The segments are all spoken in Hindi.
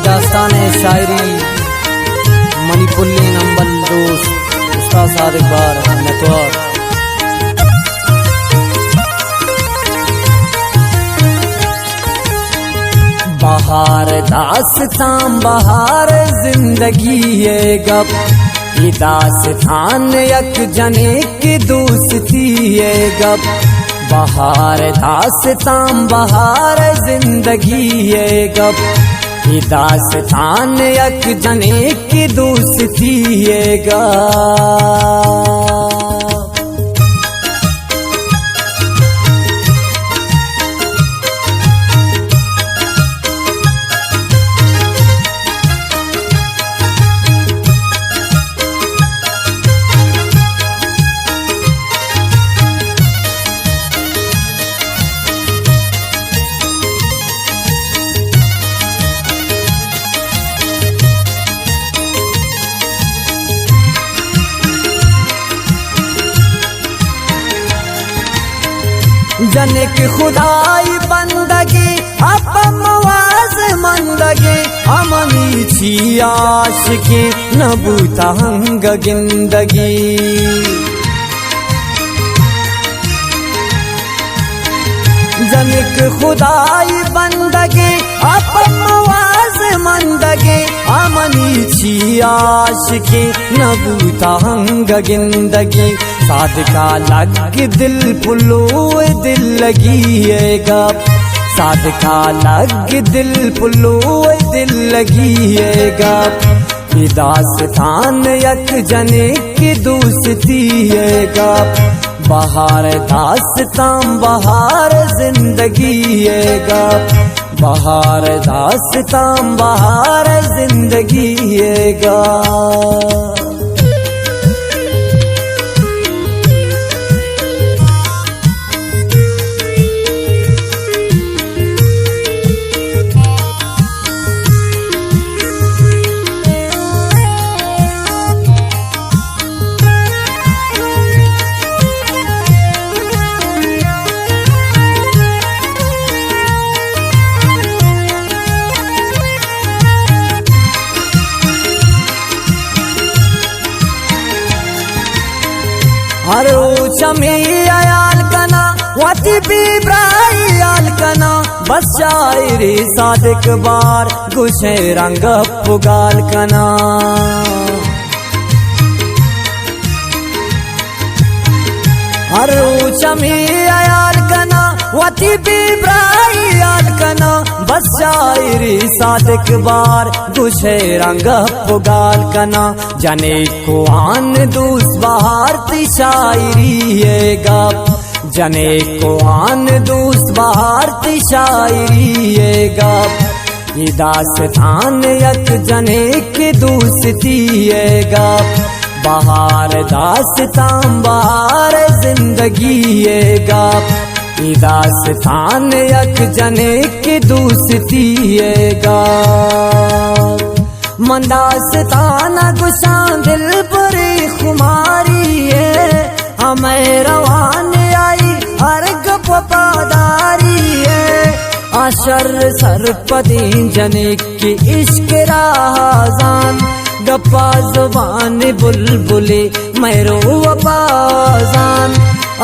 दास्तान शायरी मणिपुल्ली नंबल दोस्त उस्ताद सादिक बार नतवार। बहार दास्तान बहार जिंदगी ये गप, ये दास्तान यक जने की दोस्ती ये गप। बहार दास्तान बहार जिंदगी ये गप, ये दास्तान यक जने की दोस्ती ये गप। जने की खुदाई बंदगी अपन मवाज मंदगी, अमनी छी आशिकी नबूता हंग जिंदगी। जने की खुदाई बंदगी अपन मवाज मंदगी, अमनी छी आशिकी नबूता हंग जिंदगी। सादका लग दिल पुलो दिल लगी है गप, सादका लग दिल पुलो दिल लगी है गप। ये दास्तान यक जने की दोस्ती है गप। बहार दास्तान बहार जिंदगी है गप, बहार दास्तान बहार जिंदगी है गप। हरो चमी आयाल कना वाती बीब्राई आल कना, बस शायरी सादिक बार गुशे रंग पुगाल कना। हरो चमी आयाल कना वाती बीब्राई आल कना, बस शायरी सादिक बार गुशे रंग पुगाल कना। जने को आन दूस बहार ती शायरी ये गप, जने को आन दूस बहार ती शायरी ये गप। ये दास्तान यक जने की दोस्ती ये गप। बहार दास्तान बहार जिंदगी ये गप, ये दास्तान यक जने की दोस्ती ये गप। मंदास्तान गुशान दिल बुरी खुमारी है, हमें रवान आई अर्ग वफादारी है। आशर सरपदी जने की इश्क राजान, गप्पा जुबान बुलबुले मेरो वफाजान।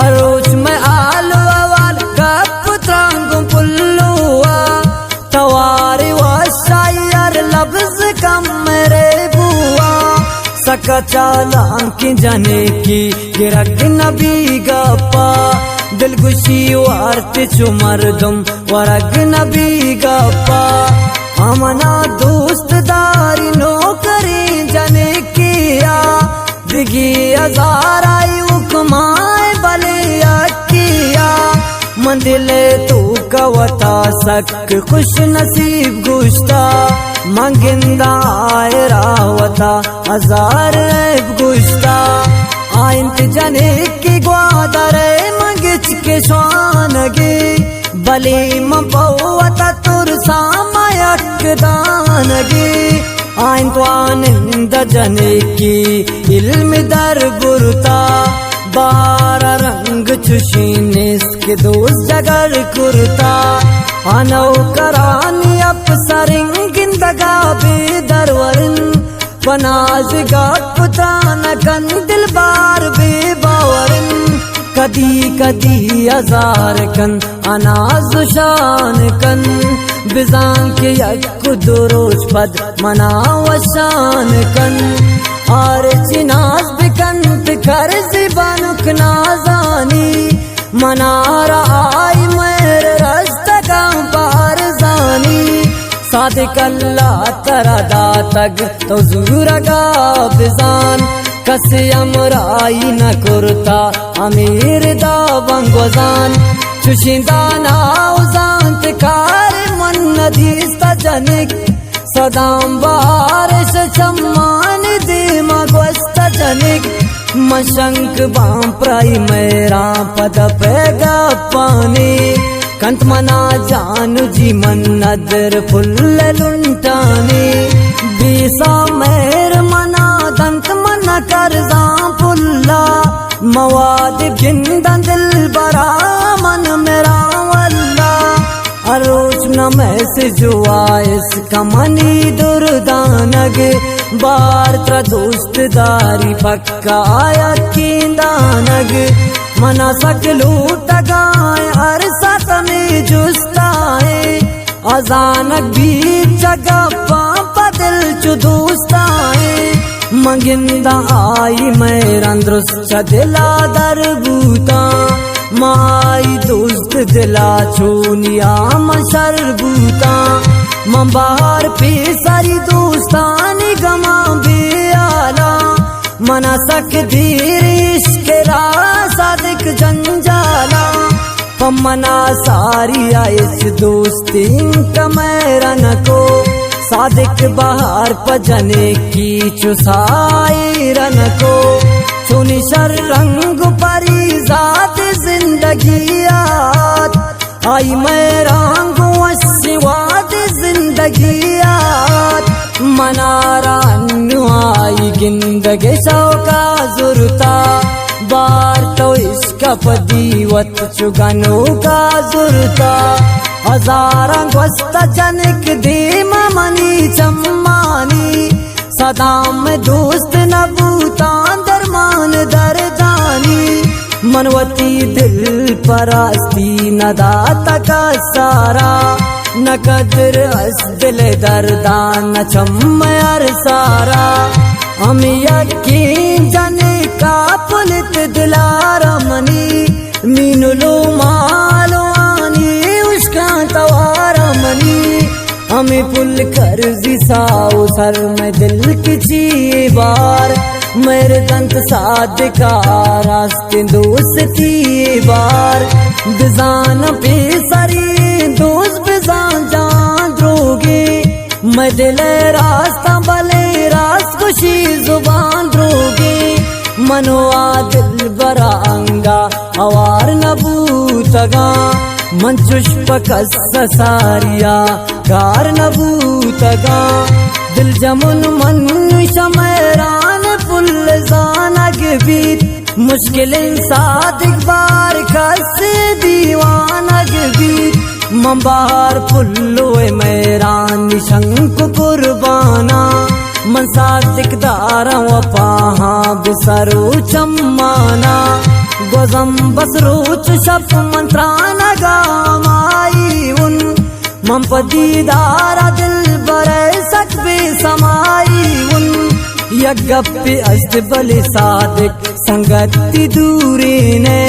अरोज में आलू अवाल गप त्रांग पुल्लुआ, तवारी व शायर लफ्ज कम मेरे बुआ। सका चालान की जाने की गिरक नबी गप्पा, दिलगुशी वार्त चुमरदम वरग नबी गप्पा। हमना दोस्तदारी नौकरी जाने किया, दिगी हजाराई उकमाए बलिया किया। मंदिले तू कवता सक खुश नसीब गुश्ता, मंगिंदा आए रावता हजार गुश्ता। आइंत जने की ग्वादरे मंगिच के स्वानगी, बली मपवता तुरसा मयक दानगी। आइंत जने की इल्म दर बुरता, बार रंग चुशीनिस के दोस्त जगर कुर्ता। अनौ करानी अप सरिंग तगा बेदरवरन पनाज गपतान कन दिल बार बेबावरन कदी कदी हजार कन अनाज शान कन बिजान के यक दुरोज पद मनावशान कन और चिनाज बिकंत कर जिबानुक नाजानी मनारा आई मेरे रस्तगा पार जानी सादिक अल्लाह तरा दातग तो जूरगा बिजान कसे अमराई न कुरता अमीर दा बंगवजान चुशिंदा नाउजान कार मन नदीस्ता जनिक सदाम बारिश चम्मान दे मगवस्ता जनिक मशंक बाम प्राई मेरा पद पेगा पानी कंत मना जानू जी मन नदर फुल्ल लुंटानी बीसा मेर मना दंत मना करजा फुल्ला मवाद गिंदा दिल बरा मन मेरा वल्ला अरोज न मैसेज वाइस कमनी दुर्दानग बार त्र दोस्त दारी पक्का यकीनदानग मना सकलू तगाए अरसा तमें जुस्ताए अजानक भी जगह पापा दिल चुदूस्ताए मंगिंदा आई मेरा दृश्य दिला दरबूता माई दोस्त दिला चूनिया मशरबूता मंबार पे सारी दोस्तानी गमा बेआला मना सक धीर इश्क सादिक जंजाला मना सारी आइस दोस्ती कमेरा न को सादिक बाहर पजने की चुसाई रन को चुनी शर रंग परी जात जिंदगी आत आई मैं रंगू अस्वाद जिंदगी आत मनारा आई गिंदगे शौका जुरता बार तो इसका पदीवत चुगनो का जुरता हजारां वस्त जनक दीम मनी चम्मानी सदाम दोस्त नबूता दरमान दरदानी मनवती दिल परास्ती नदाता का सारा न कदर अस दिल दरदान न चम्मर सारा हम यकीन जने का पुलित दिलारा मनी मीनुलो मालो आनी उसका तवारा मनी हमें पुल कर जिसाओ सर में दिल की बार मेरे दंत सादिका रास्ते दोस्ती बार बिजान पे सरी दोस्त बिजान जान द्रोगे मैं दिल रास्ता बले रास खुशी जुबान द्रोगे मनोआ दिल बरांगा अवार नबूतगा मंचुष पकस सारिया कार नबूतगा दिल जमुन मन शमरान पुल जानग बीत मुश्किल सादिक बार कस दीवानग बीत मंबार पुल्लोए मैरान शंक कुर्बाना मन सादिक दारा वपाहा बिसरो चम्माना गोजम बसरोच शप मंत्राना गामाई उन मंपदी दारा दिल बरे सकबे समाई उन यज्ञपि अस्त बलि सादिक संगति दूरी ने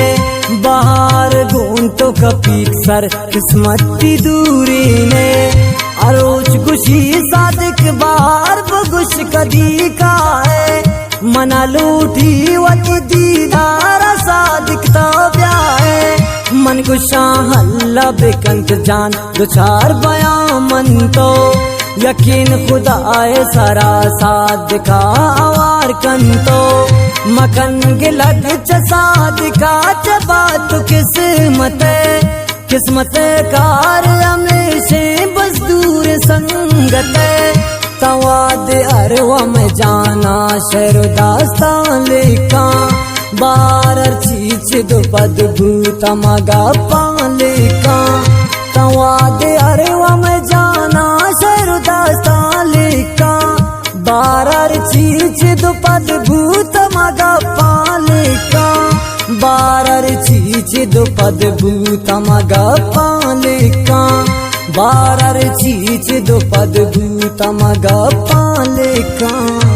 बाहर गोंतो कपीक सर किस्मती दूरी ने अरोज गुशी सादिक बाहर बगुश कदी का है मना लूठी वत दीदारा सादिक तो ब्याहे मन गुशा हल्ला बेकंत जान दुचार बया मन तो यकीन खुदाए सरा सादिका आवार कंतो मकन गिलग च सादिका च बात किस्मत कार हमेशे बस दूर संगत तवाद अरवा में जाना शेर दास्तान लेका बार चीच दो पद भूत मगा पालेका तवाद अरवा में जाना शेर दास्तान दुपद भूत मगा पालिका बारर चीच दुपद भूत मगा पालिका बारर चीच दुपद भूत मगा पालिका।